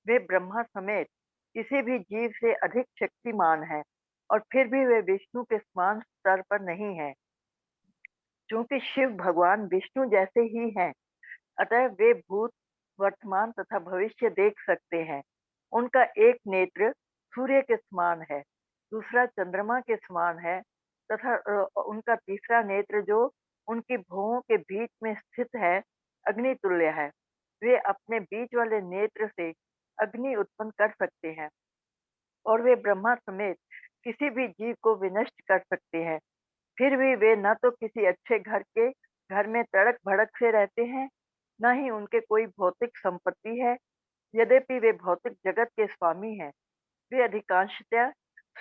वे ब्रह्मा समेत किसी भी जीव से अधिक शक्तिमान हैं और फिर भी वे विष्णु के समान स्तर पर नहीं हैं। क्योंकि शिव भगवान विष्णु जैसे ही हैं, अतः वे भूत, वर्तमान तथा भविष्य देख सकते हैं। उनका एक नेत्र सूर्य के समान है, दूसरा चंद्रमा के समान है तथा उनका तीसरा नेत्र जो उनकी भुवों के बीच में स्थित है, अग्नि तुल्य है। वे अपने बीच वाले नेत्र से अग्नि उत्पन्न कर सकते हैं और वे ब्रह्मा समेत किसी भी जीव को विनष्ट कर सकते हैं। फिर भी वे न तो किसी अच्छे घर में तड़क भड़क से रहते हैं, न ही उनके कोई भौतिक संपत्ति है। यद्यपि वे भौतिक जगत के स्वामी हैं, वे अधिकांशतः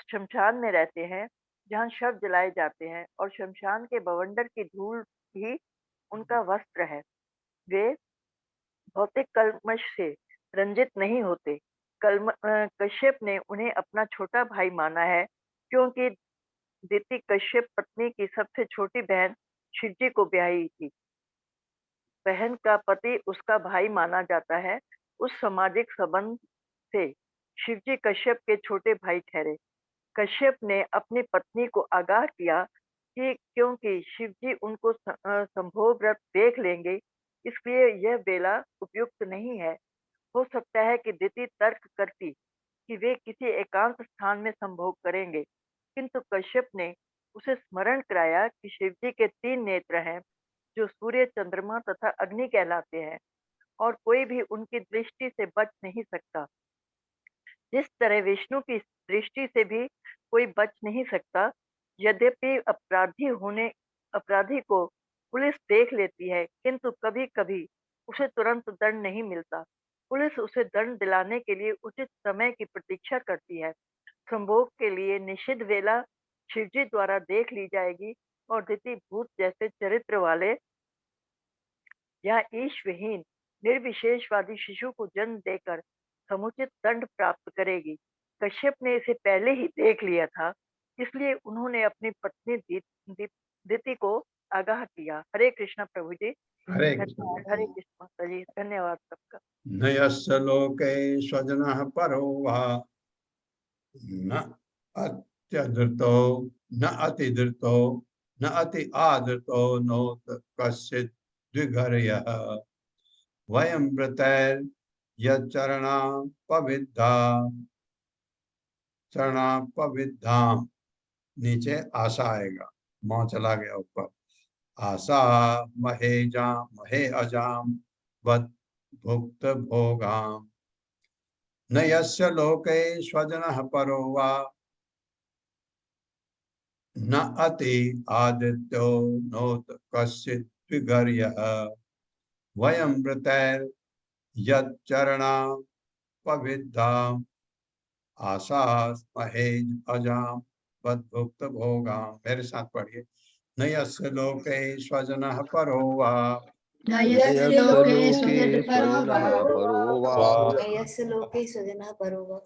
शमशान में रहते हैं, जहाँ शव जलाए जाते हैं और शमशान के बवंडर की धूल ही उनका वस्त्र है। वे भौतिक कल्मश से रंजित नहीं होते। कश्यप ने उन्हें अपना छोटा भाई माना है, क्योंकि दिति कश्यप पत्नी की सबसे छोटी बहन शिवजी को ब्याही थी। बहन का पति उसका भाई माना जाता है। उस सामाजिक संबंध से शिवजी कश्यप के छोटे भाई ठहरे। कश्यप ने अपनी पत्नी को आगाह किया कि क्योंकि शिवजी उनको संभोग व्रत देख लेंगे, इसलिए यह बेला उपयुक्त नहीं है। हो सकता है कि दिति तर्क करती कि वे किसी एकांत स्थान में संभोग करेंगे, किंतु कश्यप ने उसे स्मरण कराया कि शिवजी के 3 नेत्र हैं, जो सूर्य, चंद्रमा तथा अग्नि कहलाते हैं और कोई भी उनकी दृष्टि से बच नहीं सकता। जिस तरह विष्णु की दृष्टि से भी कोई बच नहीं सकता। यद्यपि अपराधी को पुलिस देख लेती है, किंतु कभी-कभी उसे तुरंत दंड नहीं मिलता। पुलिस उसे दंड दिलाने के लिए उचित समय की प्रतीक्षा करती है। संभोग के लिए निषिद्ध वेला शिवजी द्वारा देख ली जाएगी और दिति भूत जैसे चरित्र वाले या ईशविहीन निर्विशेषवादी शिशु को जन्म देकर समुचित दंड प्राप्त करेगी। कश्यप ने इसे पहले ही देख लिया था, इसलिए उन्होंने अपनी पत्नी दिति को आगाह किया। हरे कृष्णा प्रभु जी। हरे कृष्ण। धन्यवाद। हरे कृष्ण माता जी। धन्यवाद सबका। न यस्य लोके स्वजनः परो वा न अत्यधृतो न अतिधृतो न अति आदृतो नोत कश्चित् द्विघर्यः वयं व्रतैर् यच्चरणा पविद्धाम। नीचे आशा आएगा, मौ चला गया ऊपर। आशा महे अजाम वद भुक्त भोगाम। न यस्य लोके स्वजनः परो वा न अति आदित्यो नोत कश्चित् द्विघर्यः वयं व्रतैर् यच्चरणा पविद्धाम आशा महे अजाम बद्भुक्त भोगाम। मेरे साथ पढ़िए। न यस्य लोके स्वजनः परो वा न यस्य लोके स्वजनः परो वा यस्य लोके स्वजनः परो वा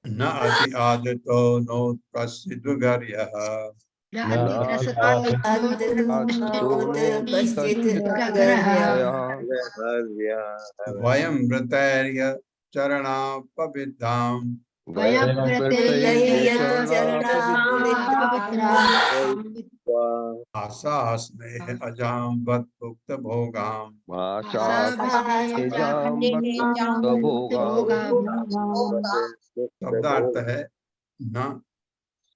न अति आदितो नोत कश्चित् द्विघर्यः न अतिग्रस्तो वयं व्रतैर्य चरणा पविद्धाम वयं आशा स्नेह अजाम बद्भुक्त भोगाम। शब्दार्थ है न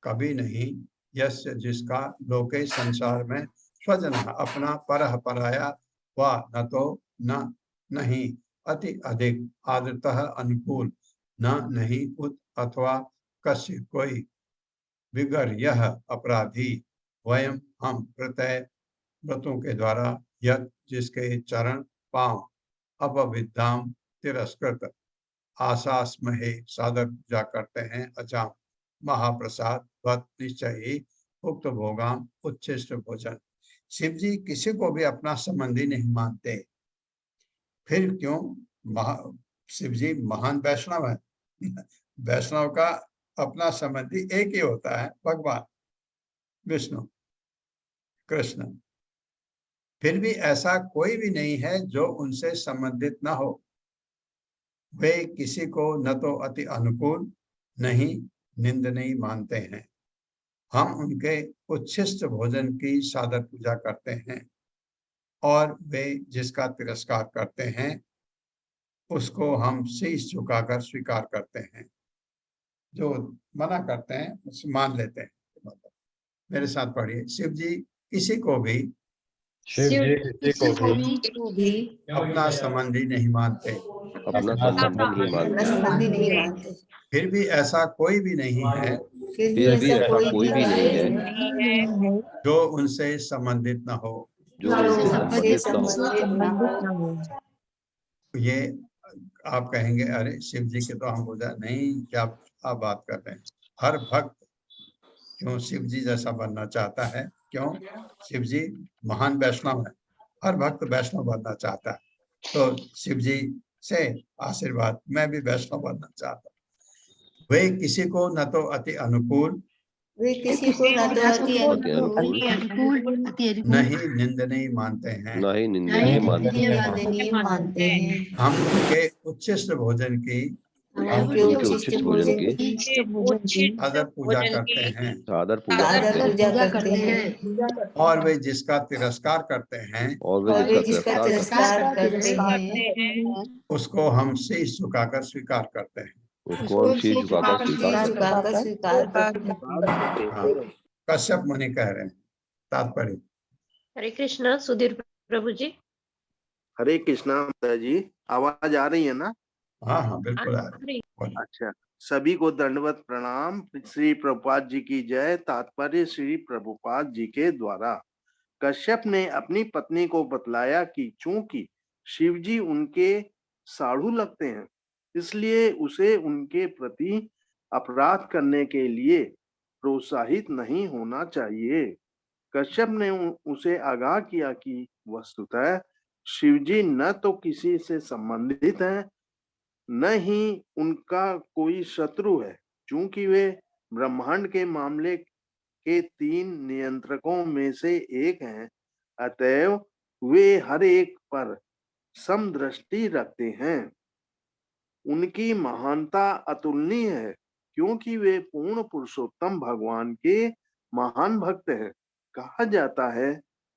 कभी नहीं, यस्य जिसका लोके संसार में स्वजन अपना परह पराया वा न तो न नहीं अति अधिक आदतः अनुकूल न नहीं उत अथवा कस्य कोई बिगर यह अपराधी वयम हम प्रत्यय व्रतों के द्वारा यह जिसके चरण पांव अपविद्धाम तिरस्कृत आशास्महे साधक पूजा करते हैं अजाम महाप्रसाद वत निश्चय ही उक्त भोगाम उच्छिष्ट भोजन। शिव जी किसी को भी अपना संबंधी नहीं मानते, फिर क्यों? शिव जी महान वैष्णव है। वैष्णव का अपना संबंधी एक ही होता है, भगवान विष्णु कृष्ण। फिर भी ऐसा कोई भी नहीं है जो उनसे संबंधित न हो। वे किसी को न तो अति अनुकूल नहीं निंदनीय मानते हैं। हम उनके उच्छिष्ट भोजन की सादर पूजा करते हैं और वे जिसका तिरस्कार करते हैं उसको हम शीश झुकाकर स्वीकार करते हैं। जो मना करते हैं उसे मान लेते हैं। मेरे साथ पढ़िए। शिव जी किसी को भी शिव जी किसी को भी अपना संबंधी नहीं मानते, अपना संबंधी नहीं अपना मानते, संबंधी नहीं मानते। फिर भी ऐसा कोई भी नहीं है फिर फिर भी ऐसा ऐसा कोई कोई भी नहीं है है जो उनसे संबंधित न हो। जो उनसे संबंधित न हो। ये आप कहेंगे अरे शिव जी के तो हम पूजा नहीं, क्या आप बात कर रहे हैं? हर भक्त क्यों शिव जी जैसा बनना चाहता है? क्यों? शिव जी महान वैष्णव है, हर भक्त वैष्णव बनना चाहता है। तो शिव जी से आशीर्वाद, मैं भी वैष्णव बनना चाहता हूँ। वे किसी को न तो अति अनुकूल वे किसी को न तो अति अनुकूल नहीं निंदनीय मानते हैं। ना ही निंदनीय मानते हैं। निंदनीय मानते हैं। हम उनके उच्छिष्ट भोजन की हम उनके उच्छिष्ट भोजन की आदर पूजा करते हैं सादर पूजा आदर करते हैं पूजा करते हैं और वे जिसका तिरस्कार करते हैं और वे और वे जिसका जिसका तिरस्कार करते हैं तिरस्कार करते हैं उसको हम शीश झुकाकर स्वीकार करते हैं। उसको हम शीश झुकाकर स्वीकार करते हैं। झुकाकर स्वीकार करते हैं। हाँ, कश्यप मुनि कह रहे हैं। तात्पर्य। हरे कृष्णा सुधीर प्रभु जी। हरे कृष्णा माता जी, आवाज आ रही है ना? हाँ हाँ बिल्कुल आ रही है। बोलिए। अच्छा, सभी को दंडवत प्रणाम। श्री प्रभुपाद जी की जय। तात्पर्य श्री प्रभुपाद जी के द्वारा कश्यप ने अपनी पत्नी को बतलाया कि चूंकि शिव जी उनके साधु लगते हैं, इसलिए उसे उनके प्रति अपराध करने के लिए प्रोत्साहित नहीं होना चाहिए। कश्यप ने उसे आगाह किया कि वस्तुतः शिवजी न तो किसी से संबंधित है, न ही उनका कोई शत्रु है, क्योंकि वे ब्रह्मांड के मामले के 3 नियंत्रकों में से एक हैं। अतएव वे हर एक पर समदृष्टि रखते हैं। उनकी महानता अतुलनीय है, क्योंकि वे पूर्ण पुरुषोत्तम भगवान के महान भक्त हैं। कहा जाता है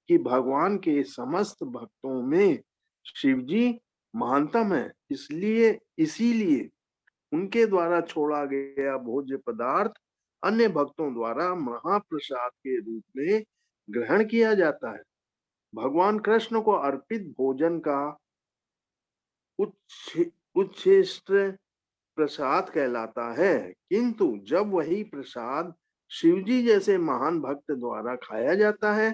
कि भगवान के समस्त भक्तों में शिवजी महानतम है, इसीलिए उनके द्वारा छोड़ा गया भोज्य पदार्थ अन्य भक्तों द्वारा महाप्रसाद के रूप में ग्रहण किया जाता है। भगवान कृष्ण को अर्पित भोजन का उच्छिष्ट प्रसाद कहलाता है, किंतु जब वही प्रसाद शिवजी जैसे महान भक्त द्वारा खाया जाता है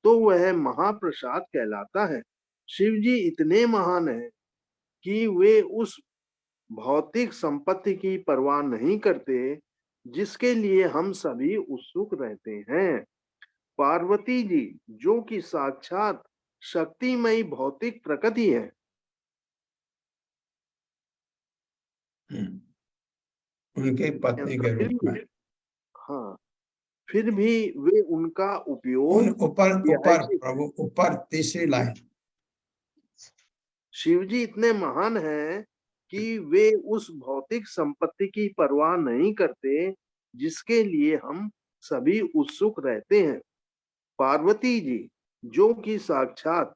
तो वह महाप्रसाद कहलाता है। शिवजी इतने महान हैं कि वे उस भौतिक संपत्ति की परवाह नहीं करते जिसके लिए हम सभी उत्सुक रहते हैं। पार्वती जी, जो कि साक्षात शक्तिमयी भौतिक प्रकृति है, उनके पत्नी के रूप में, हाँ, फिर भी वे उनका उपयोग ऊपर प्रभु ऊपर तीसरी लाइन। शिवजी इतने महान हैं कि वे उस भौतिक संपत्ति की परवाह नहीं करते जिसके लिए हम सभी उत्सुक रहते हैं। पार्वती जी, जो कि साक्षात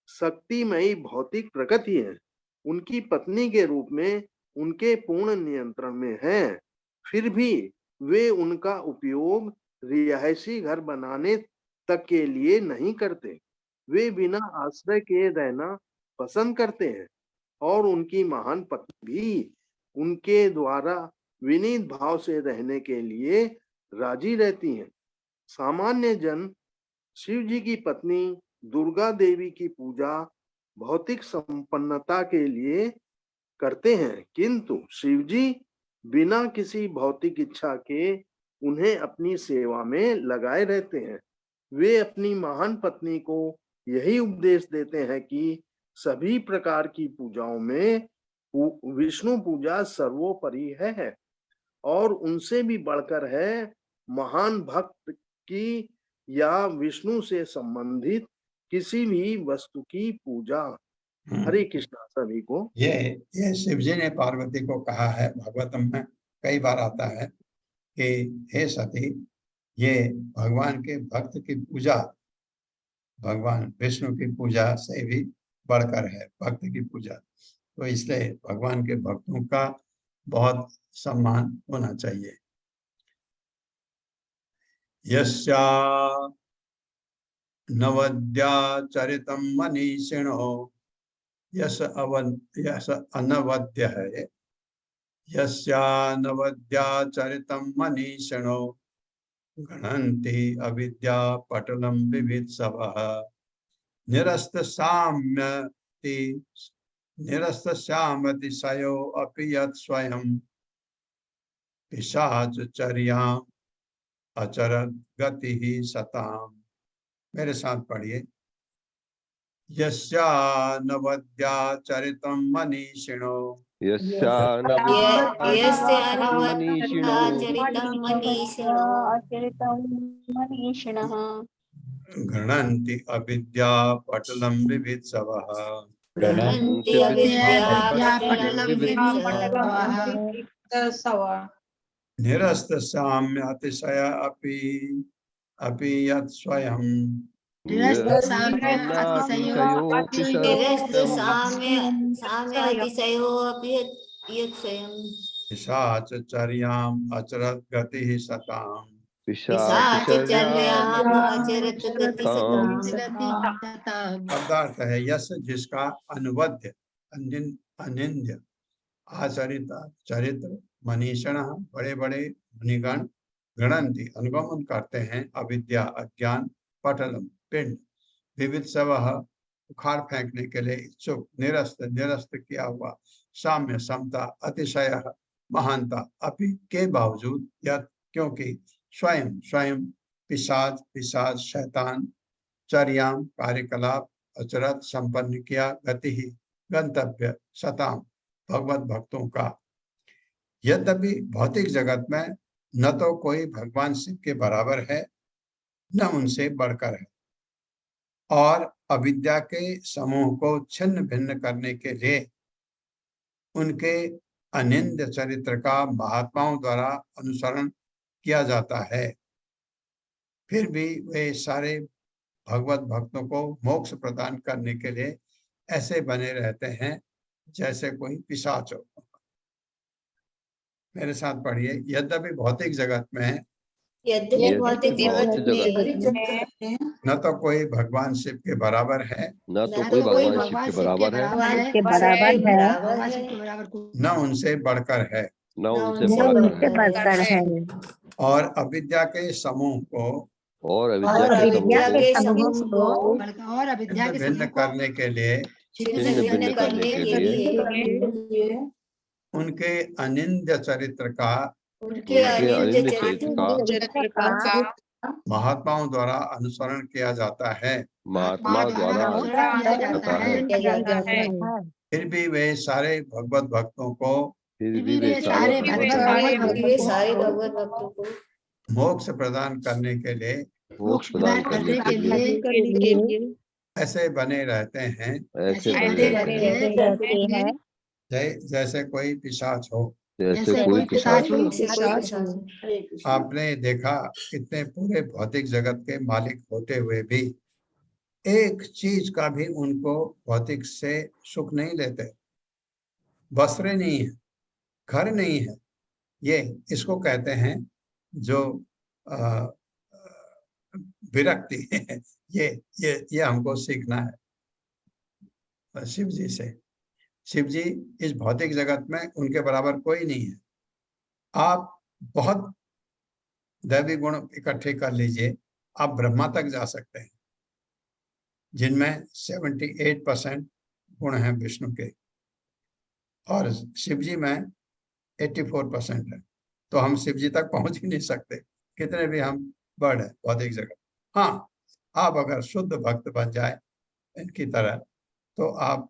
शक्तिमयी भौतिक प्रकृति है, उनकी पत्नी के रूप में उनके पूर्ण नियंत्रण में हैं। फिर भी वे उनका उपयोग रिहायशी घर बनाने तक के लिए नहीं करते। वे बिना आश्रय के रहना पसंद करते हैं और उनकी महान पत्नी भी उनके द्वारा विनीत भाव से रहने के लिए राजी रहती हैं। सामान्य जन शिव जी की पत्नी दुर्गा देवी की पूजा भौतिक संपन्नता के लिए करते हैं, किंतु शिव जी बिना किसी भौतिक इच्छा के उन्हें अपनी सेवा में लगाए रहते हैं। वे अपनी महान पत्नी को यही उपदेश देते हैं कि सभी प्रकार की पूजाओं में विष्णु पूजा सर्वोपरि है और उनसे भी बढ़कर है महान भक्त की या विष्णु से संबंधित किसी भी वस्तु की पूजा। हरे कृष्णा सभी को। ये शिव जी ने पार्वती को कहा है, भागवतम में कई बार आता है कि हे सती, ये भगवान के भक्त की पूजा भगवान विष्णु की पूजा से भी बढ़कर है, भक्त की पूजा। तो इसलिए भगवान के भक्तों का बहुत सम्मान होना चाहिए। यस्या नवद्याचरितं मनीषिणो यस अनवद्य है। यस्या नवद्याचरितं मनीषिणो गणन्ति अविद्या पटलं विवित्सवः निरस्तस्यामतिशयो अपि यत् स्वयं पिशाचचर्याम् अचरत् गतिः सताम्। मेरे साथ पढ़िए। यस्या नवद्याचरितं मनीषिणो यस्या मनीषिणः गणन्ति अविद्या पटलं विवित्सवः गणन्ति अविद्या पटलं विवित्सवः निरस्तस्याम्य अतिशय अपि यत् स्वयं पिशाचचर्याम् अचरत् गतिः सताम्। शब्दार्थ है यश जिसका अनवद्य अनिंद्य आचरित चरित्र मनीषण बड़े बड़े मुनिगण गणन्ति अनुगमन करते हैं अविद्या अज्ञान पटलम पिंड विविध सवह उखाड़ फेंकने के लिए इच्छुक निरस्त किया हुआ साम्य समता अतिशय महानता अपि के बावजूद यत् क्योंकि स्वयं पिशाच शैतान चर्याम कार्यकलाप अचरत संपन्न किया गति ही गंतव्य सताम भगवत भक्तों का। यद्यपि भौतिक जगत में न तो कोई भगवान शिव के बराबर है न उनसे बढ़कर है और अविद्या के समूह को छिन्न भिन्न करने के लिए उनके अनिंद्य चरित्र का महात्माओं द्वारा अनुसरण किया जाता है। फिर भी वे सारे भगवत भक्तों को मोक्ष प्रदान करने के लिए ऐसे बने रहते हैं जैसे कोई पिशाच हो। मेरे साथ पढ़िए। यद्यपि भौतिक जगत में न तो कोई भगवान शिव के बराबर है न तो कोई भगवान शिव के बराबर है न उनसे बढ़कर है और अविद्या के समूह को भिन्न करने के लिए उनके अनिंद्य चरित्र का महात्माओं द्वारा अनुसरण किया जाता है। फिर भी वे सारे भगवत भक्तों को मोक्ष प्रदान करने के लिए ऐसे बने रहते हैं जैसे कोई पिशाच हो। आपने देखा कितने पूरे भौतिक जगत के मालिक होते हुए भी एक चीज का भी उनको भौतिक से सुख नहीं लेते। वस्त्र नहीं है, घर नहीं है, ये इसको कहते हैं जो विरक्ति है। ये हमको सीखना है शिव जी से। शिव जी इस भौतिक जगत में उनके बराबर कोई नहीं है। आप बहुत दैवी गुण इकट्ठे कर लीजिए, आप ब्रह्मा तक जा सकते हैं जिनमें 78% गुण हैं विष्णु के और शिव जी में 84% है। तो हम शिव जी तक पहुंच ही नहीं सकते। कितने भी हम बढ़ है भौतिक जगत। हाँ, आप अगर शुद्ध भक्त बन जाए इनकी तरह तो आप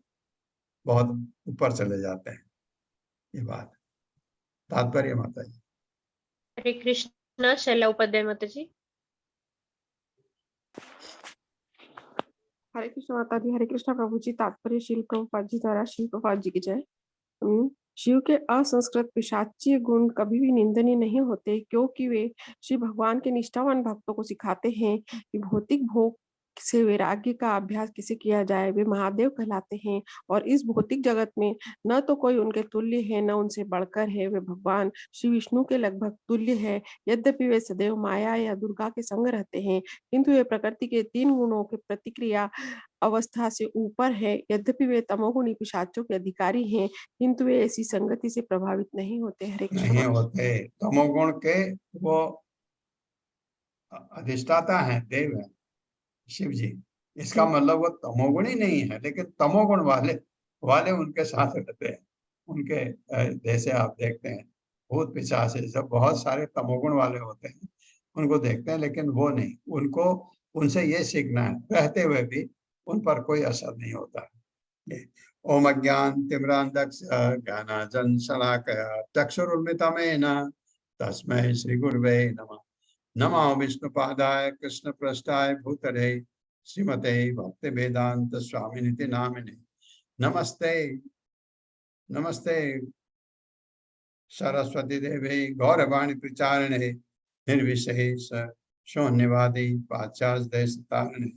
बहुत ऊपर चले जाते हैं। ये बात तात्पर्य माता जी। हरे कृष्णा शैला उपाध्याय माता जी। हरे कृष्ण माता जी। हरे कृष्णा प्रभु जी। तात्पर्य श्रील प्रभुपाद जी द्वारा। श्री प्रभुपाद जी की जय। शिव के असंस्कृत पिशाचीय गुण कभी भी निंदनीय नहीं होते, क्योंकि वे श्री भगवान के निष्ठावान भक्तों को सिखाते हैं कि भौतिक भोग से वैराग्य का अभ्यास कैसे किया जाए। वे महादेव कहलाते हैं और इस भौतिक जगत में न तो कोई उनके तुल्य है न उनसे बढ़कर है। वे भगवान श्री विष्णु के लगभग तुल्य है। यद्यपि वे सदैव माया या दुर्गा के संग रहते हैं, किंतु वे प्रकृति के 3 गुणों के प्रतिक्रिया अवस्था से ऊपर है। यद्यपि वे तमोगुणी पिशाचों के अधिकारी हैं, किंतु वे ऐसी संगति से प्रभावित नहीं होते। हरे कृष्ण। नहीं होते, तमोगुण के वो अधिष्ठाता हैं, देव हैं शिव जी। इसका मतलब वो तमोगुणी नहीं है, लेकिन तमोगुण वाले उनके साथ रहते हैं। उनके जैसे आप देखते हैं भूत पिशाच सब बहुत सारे तमोगुण वाले होते हैं, उनको देखते हैं, लेकिन वो नहीं। उनको उनसे ये सीखना है, रहते हुए भी उन पर कोई असर नहीं होता है। ओम अज्ञान तिमिरान्धस्य ज्ञानांजन शलाकया चक्षुरुन्मिलितं तस्मै श्री गुरुवे नमः। नमो विष्णुपादाय कृष्ण पृष्ठाय भूतले श्रीमते भक्ति वेदांत स्वामिनिति नामिने। नमस्ते नमस्ते सरस्वती देवी गौरवाणी प्रचारिणे निर्विशेष शून्यवादी पाश्चात्य देश तारिणे।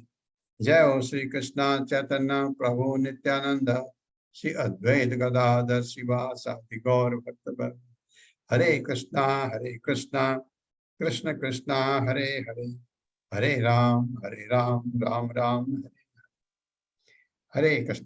जय हो श्री कृष्ण चैतन्य प्रभु नित्यानंद श्री अद्वैत गदाधर शिवासादि गौर भक्तवृंद। हरे कृष्णा कृष्ण कृष्णा हरे हरे, हरे राम राम राम हरे हरे। हरे कृष्ण।